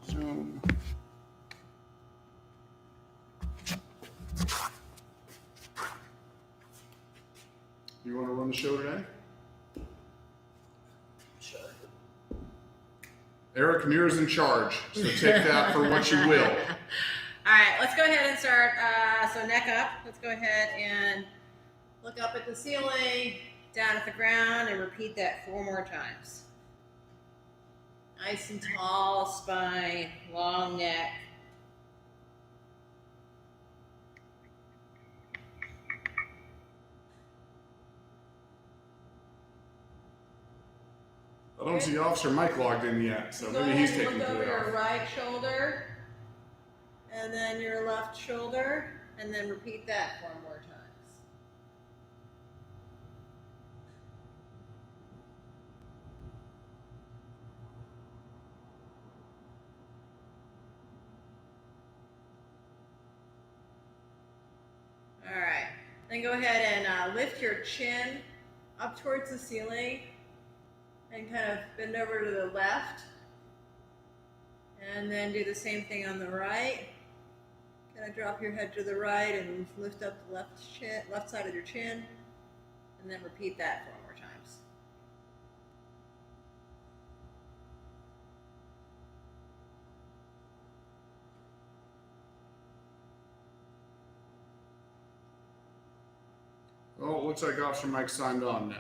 Zoom. You want to run the show today? Sure. Eric Muir's in charge, so take that for what you will. All right, let's go ahead and start. So neck up. Let's go ahead and look up at the ceiling, down at the ground, and repeat that 4 more times. Nice and tall spine, long neck. I don't see Officer Mike logged in yet, so maybe he's taking look over it your off. right shoulder, and then your left shoulder, and then repeat that 4 more times. All right, then go ahead and lift your chin up towards the ceiling and kind of bend over to the left. And then do the same thing on the right. Kind of drop your head to the right and lift up the left side of your chin. And then repeat that 4 more times. Oh, it looks like Officer Mike signed on now.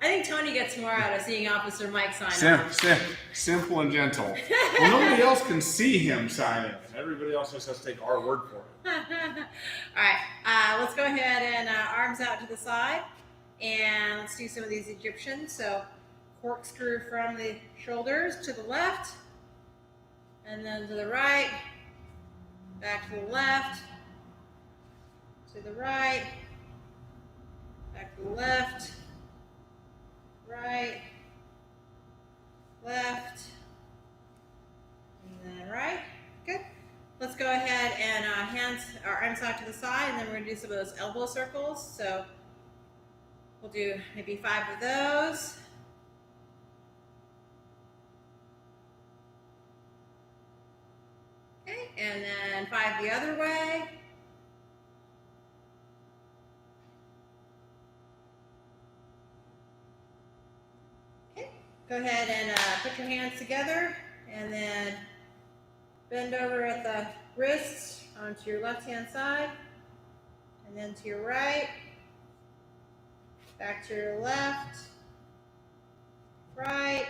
I think Tony gets more out of seeing Officer Mike sign on. Simple and gentle. Well, nobody else can see him sign in. Everybody else just has to take our word for it. All right, let's go ahead and arms out to the side. And let's do some of these Egyptians. So corkscrew from the shoulders to the left. And then to the right. Back to the left. To the right. Back to the left. Right, left, and then right. Good. Let's go ahead and arms out to the side, and then we're going to do some of those elbow circles. So we'll do maybe 5 of those. Okay, and then 5 the other way. Go ahead and put your hands together and then bend over at the wrists onto your left-hand side and then to your right, back to your left, right,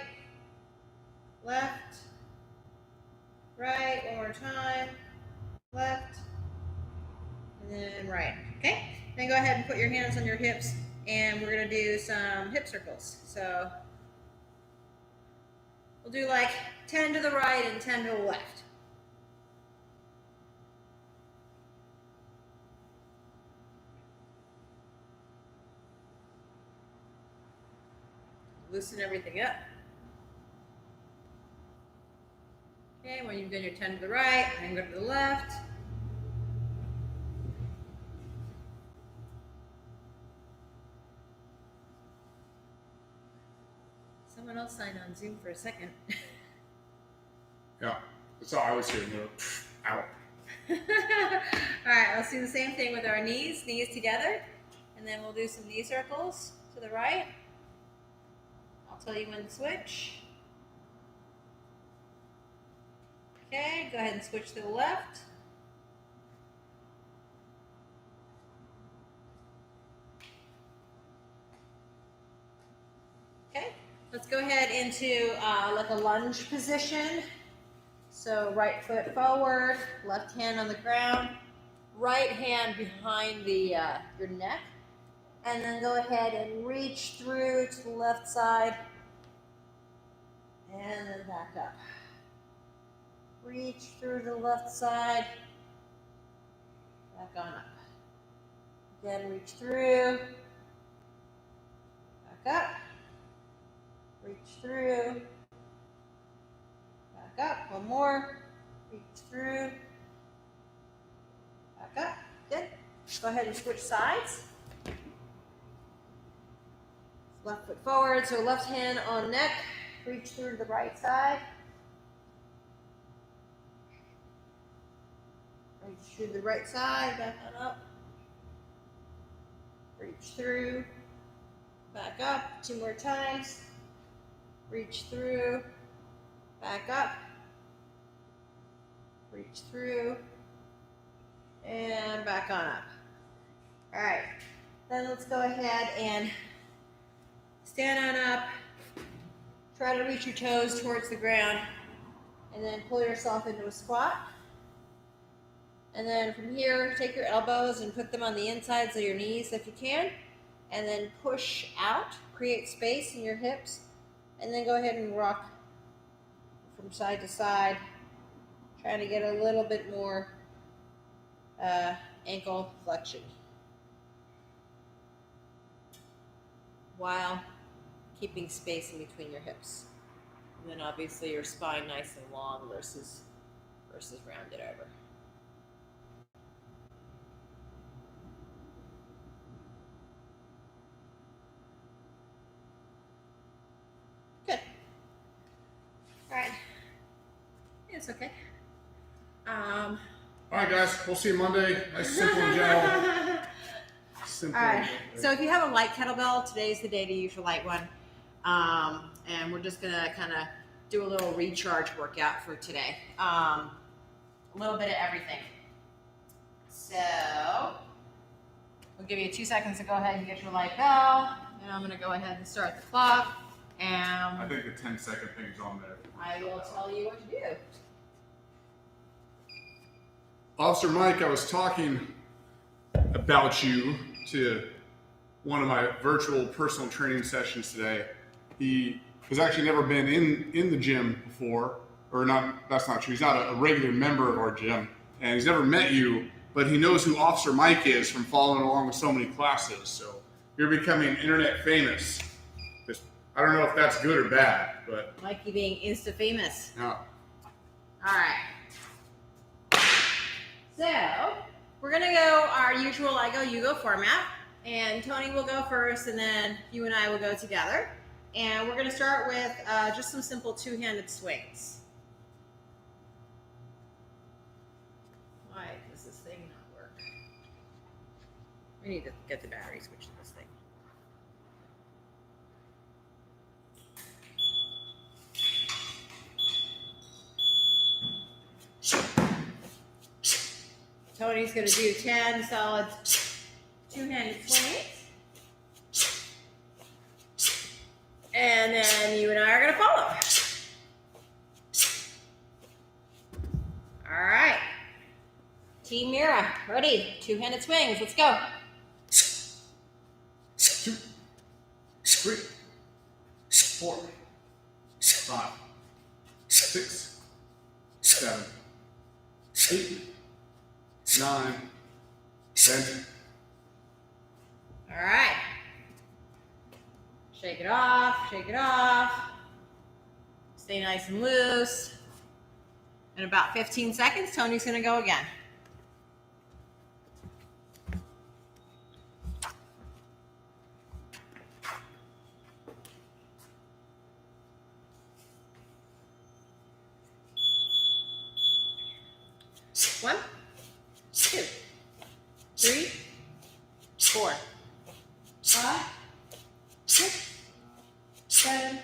left, right, one more time, left, and then right. Okay, then go ahead and put your hands on your hips and we're going to do some hip circles. So we'll do like 10 to the right and 10 to the left. Loosen everything up. Okay, when you've done your 10 to the right, and go to the left. Someone else signed on Zoom for a second. Yeah, that's all I was hearing. Out. All right, let's do the same thing with our knees together. And then we'll do some knee circles to the right. I'll tell you when to switch. Okay, go ahead and switch to the left. Okay, let's go ahead into like a lunge position. So right foot forward, left hand on the ground, right hand behind the your neck. And then go ahead and reach through to the left side and then back up. Reach through the left side, back on up. Again, reach through, back up, reach through, back up. One more, reach through, back up. Good. Go ahead and switch sides. Left foot forward, so left hand on neck, reach through to the right side. Reach through the right side, back on up. Reach through, back up, 2 more times. Reach through, back up. Reach through, and back on up. All right, then let's go ahead and stand on up. Try to reach your toes towards the ground, and then pull yourself into a squat. And then from here, take your elbows and put them on the insides of your knees if you can. And then push out, create space in your hips. And then go ahead and rock from side to side, trying to get a little bit more ankle flexion, while keeping space in between your hips. And then obviously your spine nice and long versus rounded over. Good. All right. It's okay. All right, guys. We'll see you Monday. Nice, simple, and gentle. Simple. All right. So if you have a light kettlebell, today's the day to use your light one. And we're just gonna kind of do a little recharge workout for today. A little bit of everything. So we'll give you 2 seconds to go ahead and get your light bell. And I'm gonna go ahead and start the clock. And I think the 10-second thing's on there. I will tell you what to do. Officer Mike, I was talking about you to one of my virtual personal training sessions today. He has actually never been in the gym before, or not, that's not true. He's not a regular member of our gym, and he's never met you, but he knows who Officer Mike is from following along with so many classes. So you're becoming internet famous. I don't know if that's good or bad, but. Mikey being Insta famous. Yeah. All right. So we're gonna go our usual I go, you go format, and Tony will go first, and then you and I will go together. And we're gonna start with just some simple 2-handed swings. Why does this thing not work? We need to get the battery switch to this thing. Tony's going to do 10 solid 2-handed swings. And then you and I are going to follow. All right. Team Mira, ready? 2-handed swings. Let's go. 2, 3, 4, 5, 6, 7, 8, 9, 10. All right. Shake it off, shake it off. Stay nice and loose. In about 15 seconds, Tony's going to go again. One, 2, 3, 4, 5, 6, 7,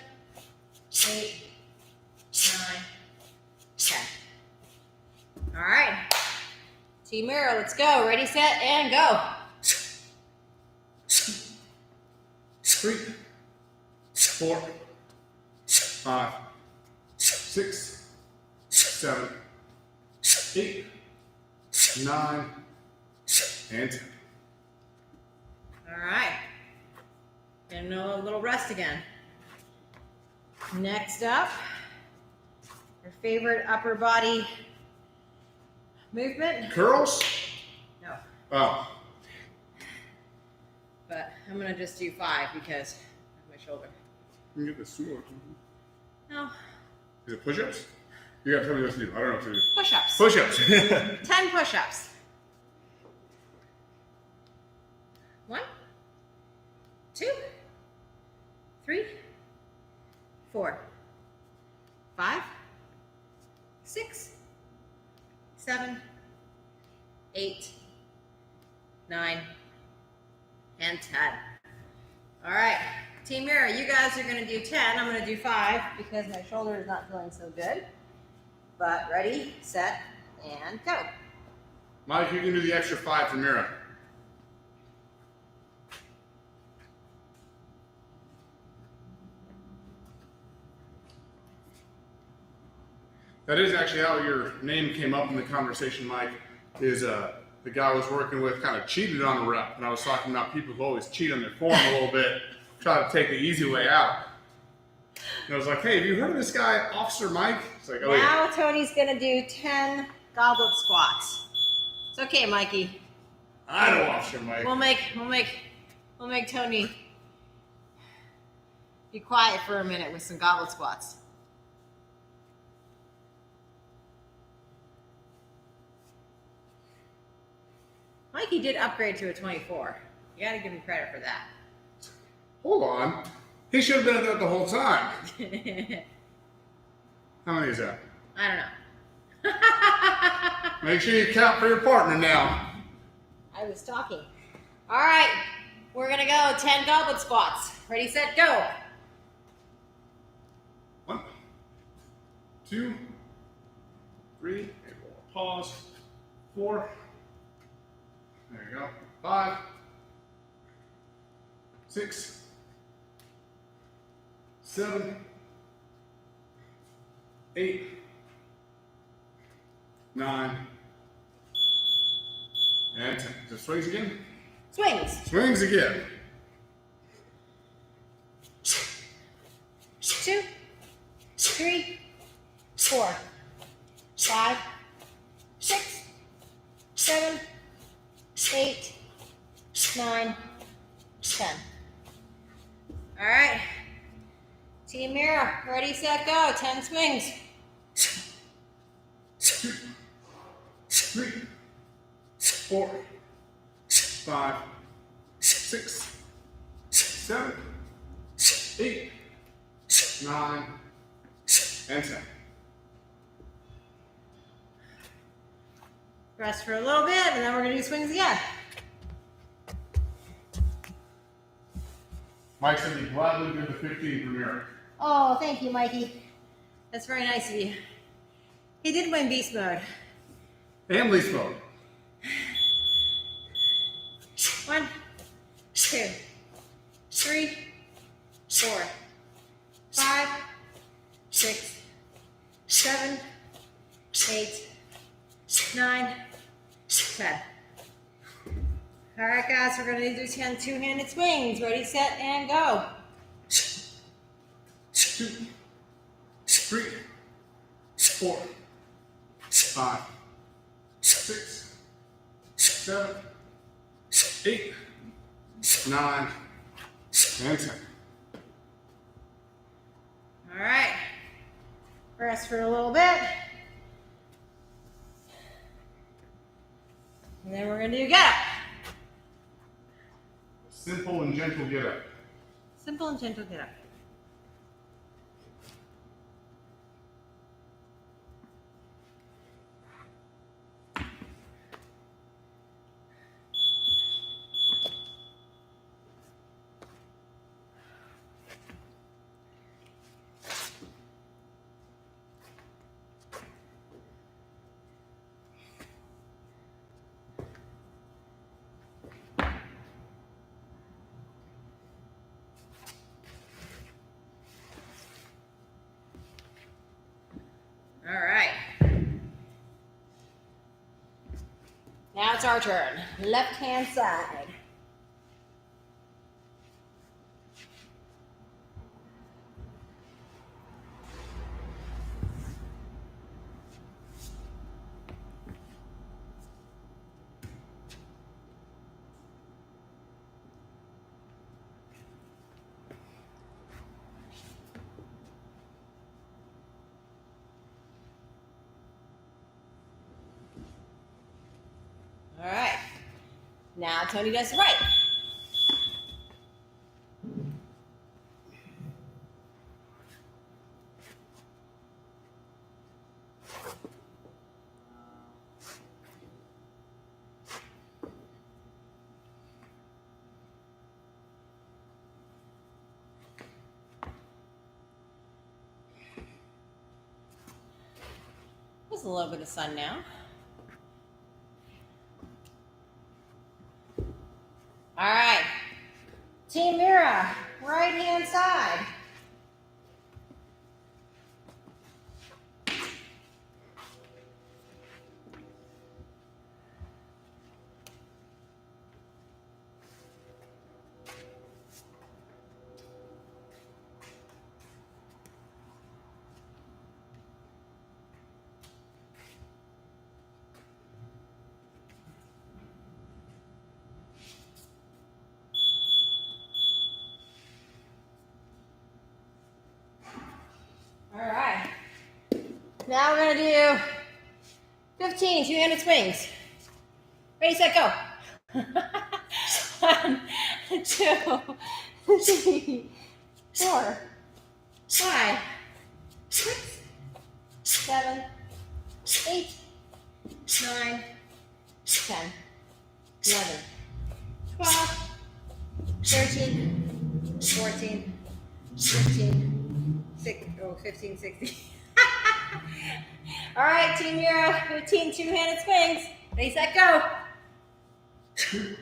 8, 9, 10. All right. Team Mira, let's go. Ready, set, and go. 3, 4, 5, 6, 7, 8, 9, and 10. All right. And a little rest again. Next up, your favorite upper body movement. Curls? No, Oh. but I'm going to just do 5 because of my shoulder. You can get this sumo. No, Is it push-ups? You gotta tell me what to do. I don't know what to do. push-ups. Push-ups. 10 push-ups. 1, 2, 3, 4, and 10. All right, Team Mira, you guys are gonna do 10. I'm gonna do 5 because my shoulder is not feeling so good. But ready, set, and go. Mike, you can do the extra 5 for Mira. That is actually how your name came up in the conversation, Mike, is the guy I was working with kind of cheated on a rep. And I was talking about people who always cheat on their form a little bit, try to take the easy way out. And I was like, hey, have you heard of this guy, Officer Mike? It's like, oh yeah. Now Tony's gonna do 10 goblet squats. It's okay, Mikey. I know Officer Mike. We'll make Tony be quiet for a minute with some goblet squats. Mikey did upgrade to a 24. You gotta give him credit for that. Hold on. He should have been at that the whole time. How many is that? I don't know. Make sure you count for your partner now. I was talking. All right, we're gonna go 10 goblet squats. Ready, set, go. 1, 2, 3, pause, 4, there you go, 5, 6, 7, 8, 9, and 10. Just swings again. Swings. Swings again. 2, 3, 4, 5, 6, 7, 8, 9, 10. All right. Team Mira, ready, set, go. 10 swings. 2, 3, 4, 5, 6, 7, 8, 9, and 10. Rest for a little bit, and then we're gonna do swings again. Mike said he gladly did the 15 for Mira. Oh, thank you, Mikey. That's very nice of you. He did win beast mode. And least mode. 1, 2, 3, 4, 5, 6, 7, 8, 9, 10. All right, guys, we're gonna do 10 two-handed swings. Ready, set, and go. 2, 3, 4, 5, 6, 7, 8, 9, and 10. All right. Rest for a little bit. And then we're gonna do get up. Simple and gentle get up. Simple and gentle get up. All right. Now it's our turn. Left hand side. All right. Now Tony does right. There's a little bit of sun now. All right. Team Mira, right hand side. All right. Now we're gonna do 15 two-handed swings. Ready, set, go. 1, 2, 3, 4, 5, 6, 7, 8, 9, 10, 11, 12, 13, 14, 15, 16. All right, Team Mira, 15 two-handed swings. Ready, set, go. 2,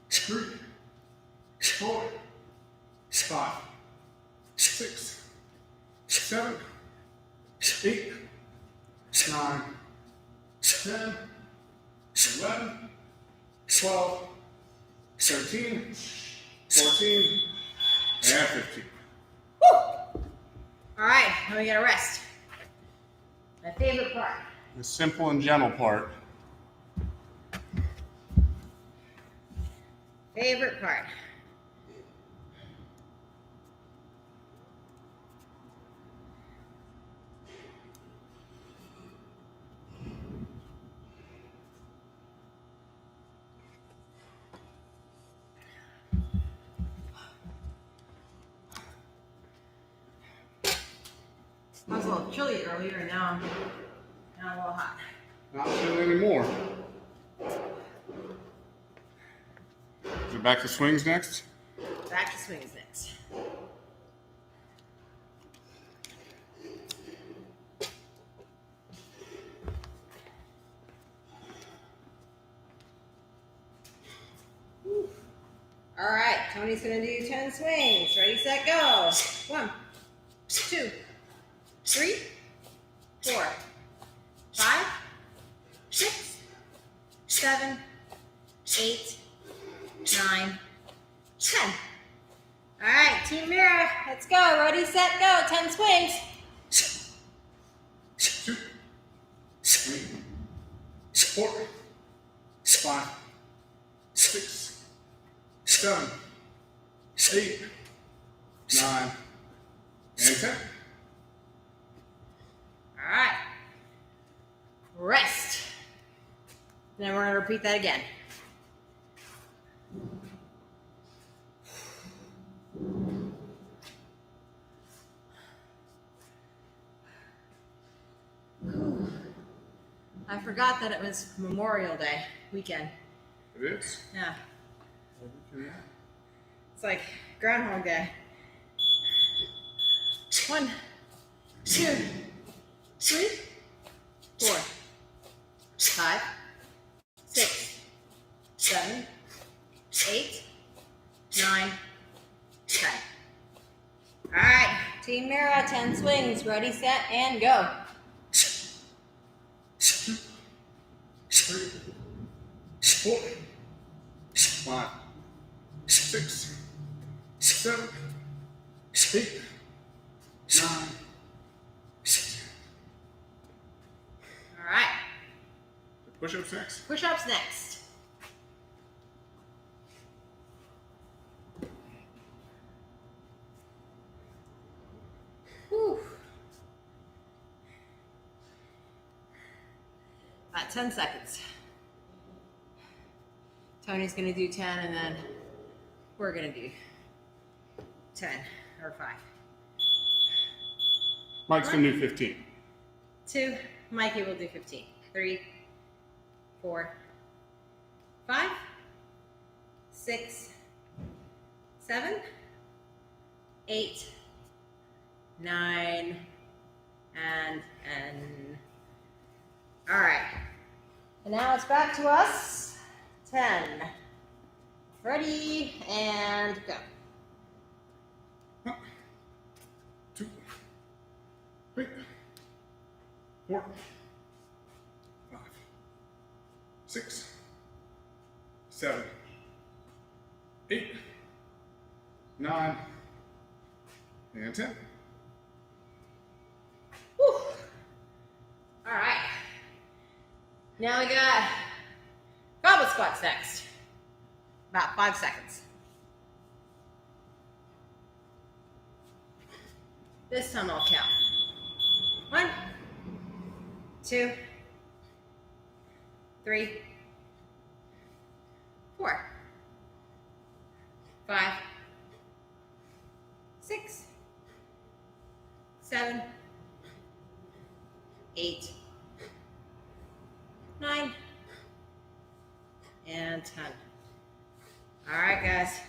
3, 4, 5, 6, 7, 8, 9, 10, 11, 12, 13, 14, and 15. Woo! All right, now we gotta rest. My favorite part. The simple and gentle part. Favorite part. I was a little chilly earlier, and now I'm a little hot. Not feeling anymore. Is it back to swings next? Back to swings next. All right, Tony's gonna do 10 swings. Ready, set, go. 1, 2, 3, 4, 5, 6, 7, 8, 9, 10. All right, Team Mira, let's go. Ready, set, go. 10 swings. 2, 3, 4, 5, 6, 7, 8, 9, and 10. All right. Rest. Then we're going to repeat that again. Whew. I forgot that it was Memorial Day weekend. It is. Yeah. It's like Groundhog Day. 1, 2, 3, 4, 5, 6, 7, 8, 9, 10. All right, Team Mira, 10 swings. Ready, set, and go. 2, 3, 4, 5, 6, 7, 8, 9, 10. All right, Push-ups next. push-ups next. Whew. About 10 seconds. Tony's gonna do 10, and then we're gonna do 10 or 5. Mike's gonna do 15. 2, Mikey will do 15. 3, 4, 5, 6, 7, 8, 9, and All right. And now it's back to us. 10. Ready, and go. 1, 2, 3, 4, 5, 6, 7, 8, 9, and 10. Whew. All right. Now we got goblet squats next. About 5 seconds. This time I'll count. 1, 2, 3, 4, 5, 6, 7, 8, 9, and 10. All right, guys.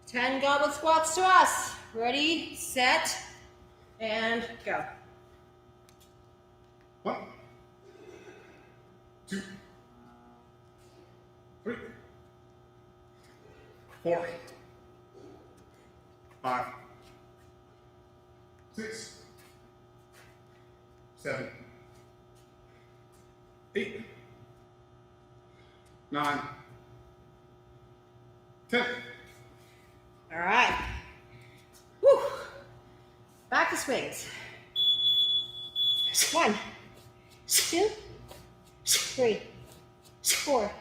10 goblet squats to us. Ready, set, and go. 1, 2, 3, 4, 5, 6, 7, 8, 9, 10. All right. Whew. Back to swings. 1, 2, 3, 4,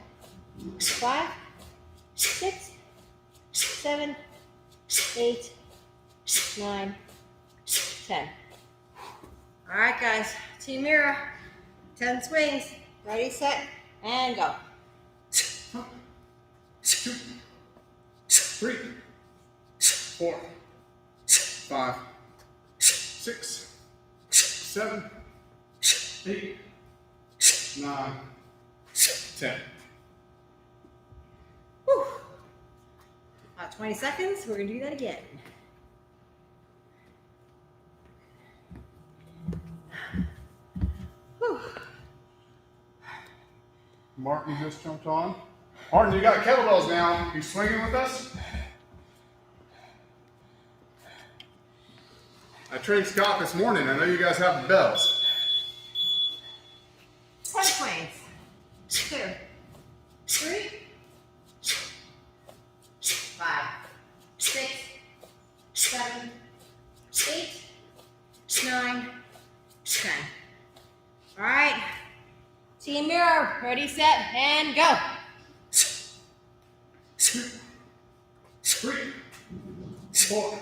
5, 6, 7, 8, 9, 10. All right, guys. Team Mira. 10 swings. Ready, set, and go. 1, 2, 3, 4, 5, 6, 7, 8, 9, 10. Whew. About 20 seconds. We're going to do that again. Whew. Martin just jumped on. Martin, you got kettlebells now. You swinging with us? I trained Scott this morning. I know you guys have the bells. 10 swings. 2, 3, 5, 6, 7, 8, 9, 10. All right. Team Mira, ready, set, and go. 2, 3, 4,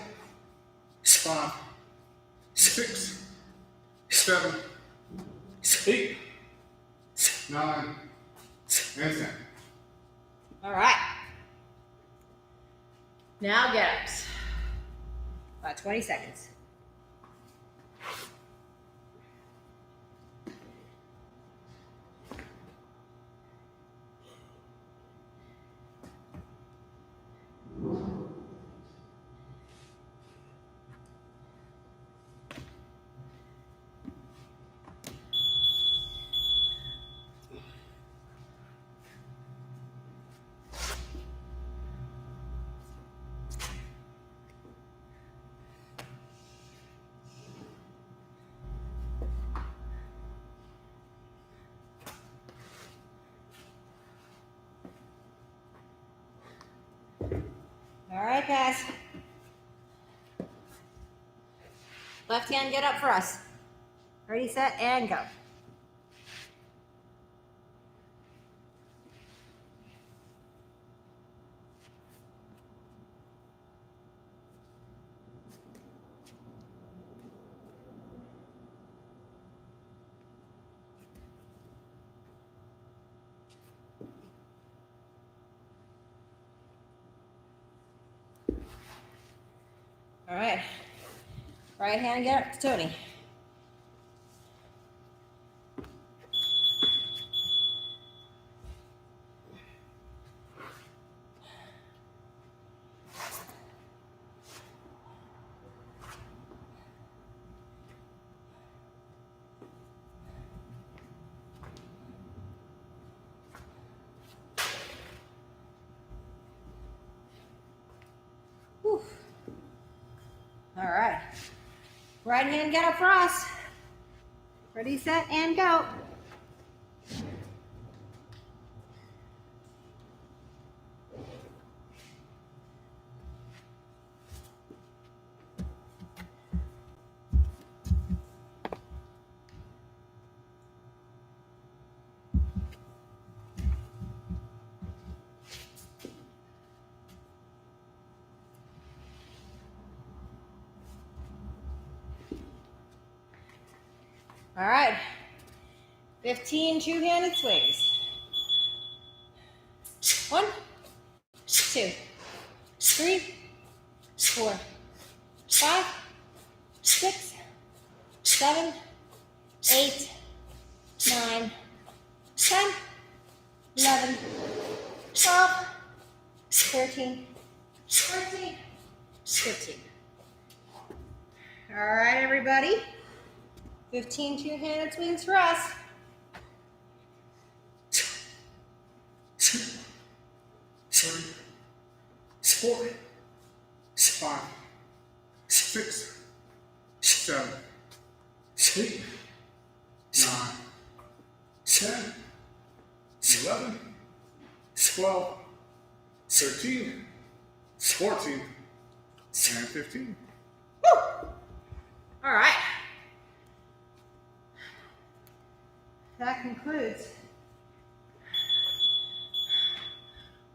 5, 6, 7, 8, 9, and 10. All right. Now get ups. About 20 seconds. All right, guys. Left hand get up for us. Ready, set, and go. All right. Right hand get up to Tony. All right. Right hand get up for us. Ready, set, and go. All right. 15 two-handed swings. 1, 2, 3, 4, 5, 6, 7, 8, 9, 10, 11, 12, 13, 14, 15. All right, everybody. 15 two-handed swings for us. 2, 3, 4, 5, 6, 7, 8, 9, 10, 11, 12, 13, 14, and 15. Woo! All right. That concludes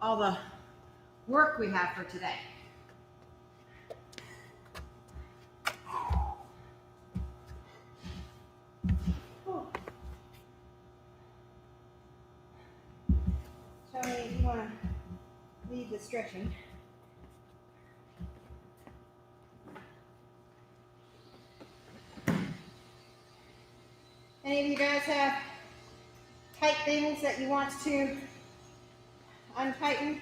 all the work we have for today. Tony, you want to lead the stretching? Any of you guys have tight things that you want to untighten?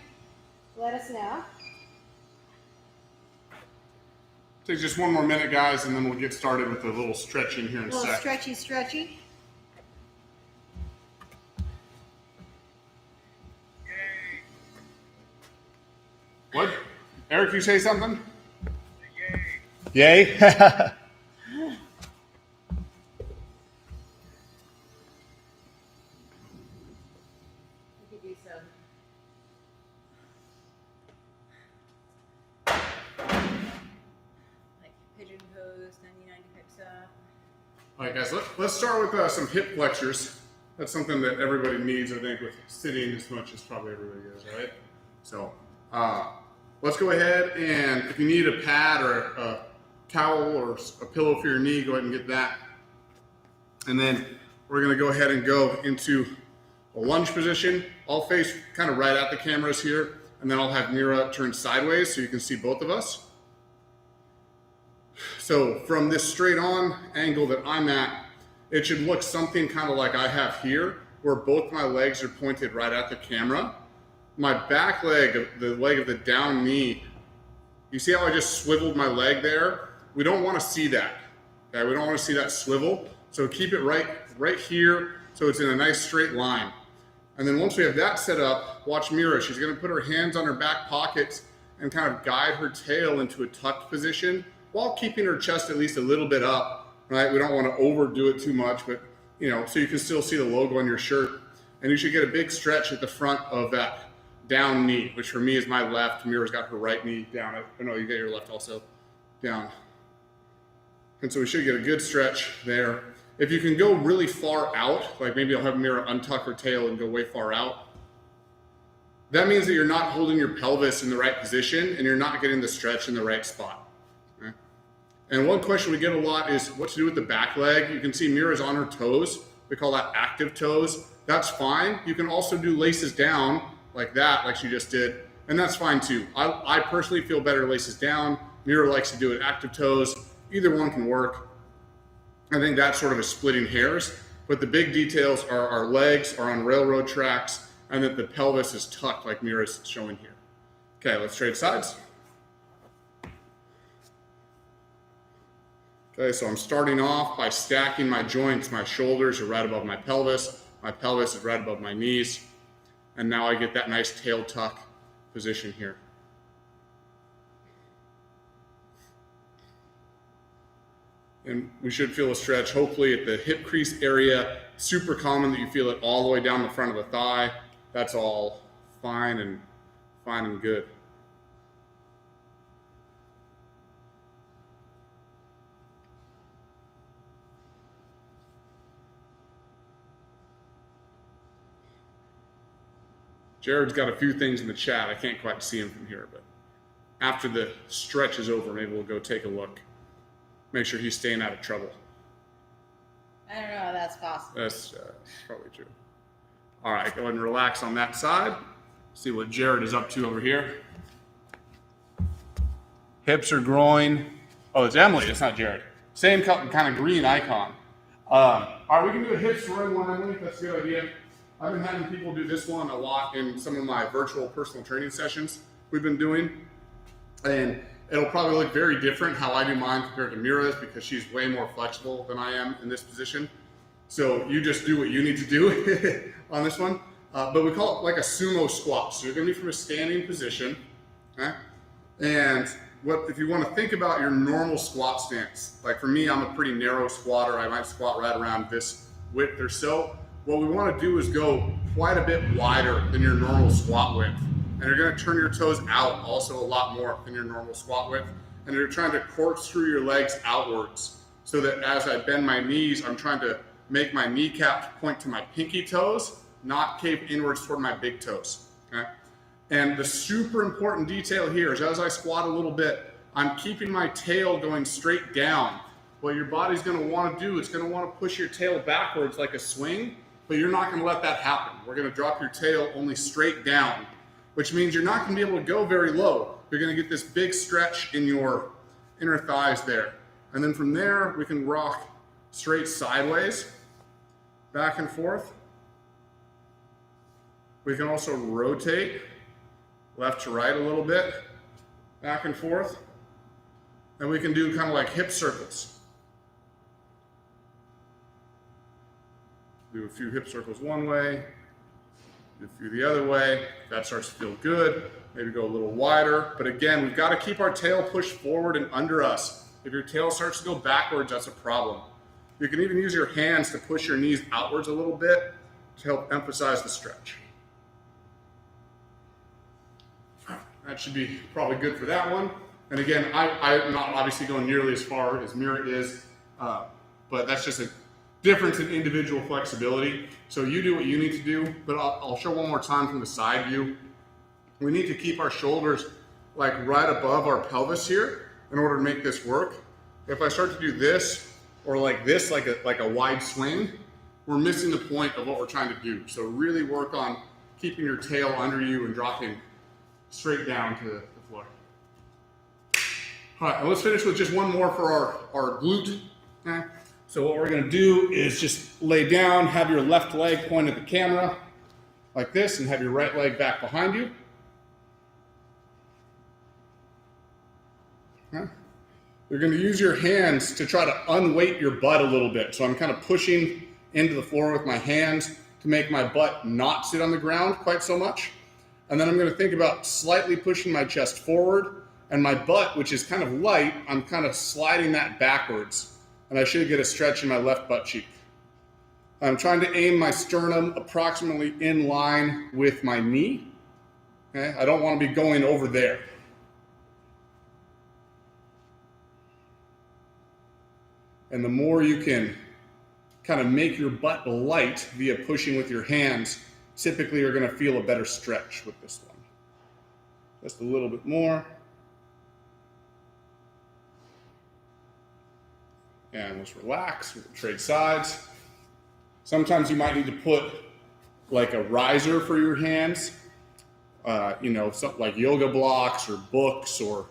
Let us know. Take just one more minute, guys, and then we'll get started with a little stretching here in a A little sec. stretchy. What? Eric, you say something? Yay. We could do some. Like pigeon pose, 90 hips up. All right, guys, let's start with some hip flexors. That's something that everybody needs, I think, with sitting as much as probably everybody is, right? So let's go ahead, and if you need a pad or a towel or a pillow for your knee, go ahead and get that. And then we're gonna go ahead and go into a lunge position. I'll face kind of right at the cameras here, and then I'll have Mira turn sideways so you can see both of us. So from this straight on angle that I'm at, it should look something kind of like I have here, where both my legs are pointed right at the camera. My back leg, the leg of the down knee, you see how I just swiveled my leg there? We don't want to see that. Okay? We don't want to see that swivel. So keep it right here so it's in a nice straight line. And then once we have that set up, watch Mira. She's going to put her hands on her back pockets and kind of guide her tail into a tucked position while keeping her chest at least a little bit up, right? We don't want to overdo it too much, but so you can still see the logo on your shirt. And you should get a big stretch at the front of that down knee, which for me is my left. Mira's got her right knee down. I know you got your left also down. And so we should get a good stretch there. If you can go really far out, like maybe I'll have Mira untuck her tail and go way far out, that means that you're not holding your pelvis in the right position and you're not getting the stretch in the right spot. Okay? And one question we get a lot is what to do with the back leg. You can see Mira's on her toes. We call that active toes. That's fine. You can also do laces down like that, like she just did, and that's fine too. I personally feel better laces down. Mira likes to do it active toes. Either one can work. I think that's sort of a splitting hairs, but the big details are our legs are on railroad tracks and that the pelvis is tucked like Mira's showing here. Okay, let's trade sides. Okay, so I'm starting off by stacking my joints. My shoulders are right above my pelvis. My pelvis is right above my knees. And now I get that nice tail tuck position here. And we should feel a stretch, hopefully at the hip crease area. Super common that you feel it all the way down the front of the thigh. That's all fine and good. Jared's got a few things in the chat. I can't quite see him from here, but after the stretch is over, maybe we'll go take a look. Make sure he's staying out of trouble. I don't know how that's possible. That's probably true. All right, go ahead and relax on that side. See what Jared is up to over here. Hips are growing. Oh, it's Emily. It's not Jared. Same kind of green icon. All right, we can do a hip swing one, Emily. That's a good idea. I've been having people do this one a lot in some of my virtual personal training sessions we've been doing. And it'll probably look very different how I do mine compared to Mira's because she's way more flexible than I am in this position. So you just do what you need to do on this one. But we call it like a sumo squat. So you're gonna be from a standing position. Okay? And if you wanna think about your normal squat stance, like for me, I'm a pretty narrow squatter. I might squat right around this width or so. What we wanna do is go quite a bit wider than your normal squat width. And you're gonna turn your toes out also a lot more than your normal squat width. And you're trying to corkscrew your legs outwards so that as I bend my knees, I'm trying to make my kneecaps point to my pinky toes, not cave inwards toward my big toes, okay? And the super important detail here is as I squat a little bit, I'm keeping my tail going straight down. What your body's gonna wanna do is gonna wanna push your tail backwards like a swing, but you're not gonna let that happen. We're gonna drop your tail only straight down, which means you're not gonna be able to go very low. You're gonna get this big stretch in your inner thighs there. And then from there, we can rock straight sideways, back and forth. We can also rotate left to right a little bit, back and forth. And we can do kind of like hip circles. Do a few hip circles one way, do a few the other way. That starts to feel good. Maybe go a little wider. But again, we've got to keep our tail pushed forward and under us. If your tail starts to go backwards, that's a problem. You can even use your hands to push your knees outwards a little bit to help emphasize the stretch. That should be probably good for that one. And again, I'm not obviously going nearly as far as Mira is, but that's just a difference in individual flexibility. So you do what you need to do, but I'll show one more time from the side view. We need to keep our shoulders like right above our pelvis here in order to make this work. If I start to do this or like this, like a wide swing, we're missing the point of what we're trying to do. So really work on keeping your tail under you and dropping straight down to the floor. All right, let's finish with just one more for our glute. Okay? So what we're gonna do is just lay down, have your left leg point at the camera like this and have your right leg back behind you. Okay? You're gonna use your hands to try to unweight your butt a little bit. So I'm kind of pushing into the floor with my hands to make my butt not sit on the ground quite so much. And then I'm gonna think about slightly pushing my chest forward and my butt, which is kind of light, I'm kind of sliding that backwards. And I should get a stretch in my left butt cheek. I'm trying to aim my sternum approximately in line with my knee. Okay? I don't want to be going over there. And the more you can kind of make your butt light via pushing with your hands, typically you're going to feel a better stretch with this one. Just a little bit more. And let's relax, we'll trade sides. Sometimes you might need to put like a riser for your hands, something like yoga blocks or books or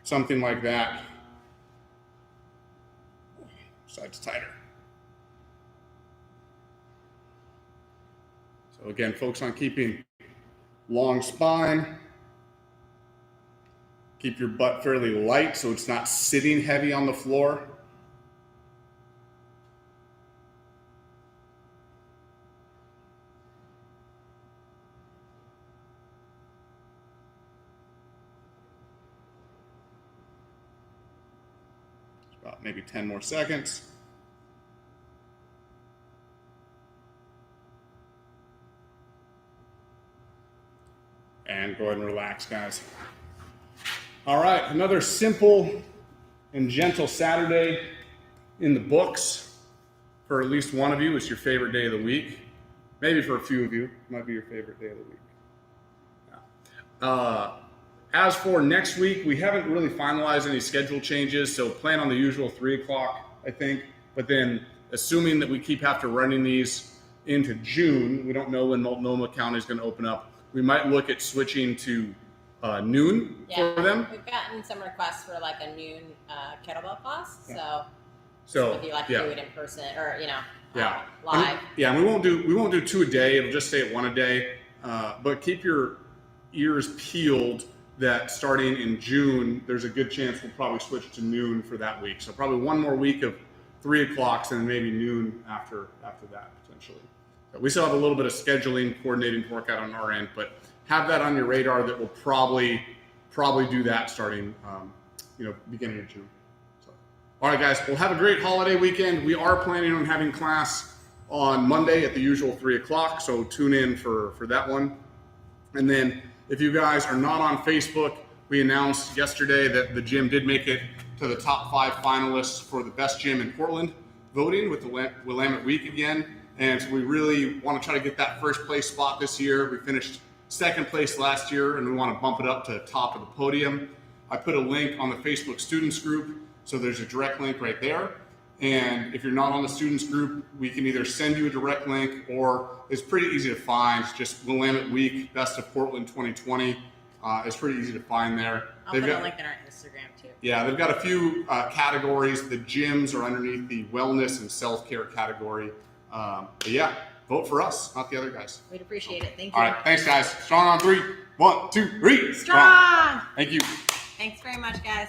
something like that. Sides tighter. So again, focus on keeping long spine. Keep your butt fairly light so it's not sitting heavy on the floor. About maybe 10 more seconds. And go ahead and relax, guys. All right, another simple and gentle Saturday in the books. For at least one of you, it's your favorite day of the week. Maybe for a few of you, it might be your favorite day of the week. Yeah. As for next week, we haven't really finalized any schedule changes, so plan on the usual 3 o'clock, I think. But then, assuming that we keep after running these into June, we don't know when Multnomah County is going to open up. We might look at switching to noon for them. We've gotten some requests for like a noon kettlebell class, So if you like to do it in person or And live. we won't do 2 a day. It'll just stay at 1 a day. But keep your ears peeled that starting in June, there's a good chance we'll probably switch to noon for that week. So probably one more week of 3 o'clocks and maybe noon after that potentially. So we still have a little bit of scheduling, coordinating to work out on our end, but have that on your radar that we'll probably do that starting beginning of June. So, all right, guys, we'll have a great holiday weekend. We are planning on having class on Monday at the usual 3 o'clock, so tune in for that one. And then if you guys are not on Facebook, we announced yesterday that the gym did make it to the top 5 finalists for the best gym in Portland voting with the Willamette Week again. And so we really want to try to get that first place spot this year. We finished second place last year, and we want to bump it up to the top of the podium. I put a link on the Facebook students group, so there's a direct link right there. And if you're not on the students group, we can either send you a direct link, or it's pretty easy to find. It's just Willamette Week, Best of Portland 2020. It's pretty easy to find there. I'll put a link in our Instagram too. Yeah, they've got a few categories. The gyms are underneath the wellness and self-care category. But yeah, vote for us, not the other guys. We'd appreciate it. Thank you. All right, thanks, guys. Strong on 3. 1, 2, 3. Strong. Thank you. Thanks very much, guys.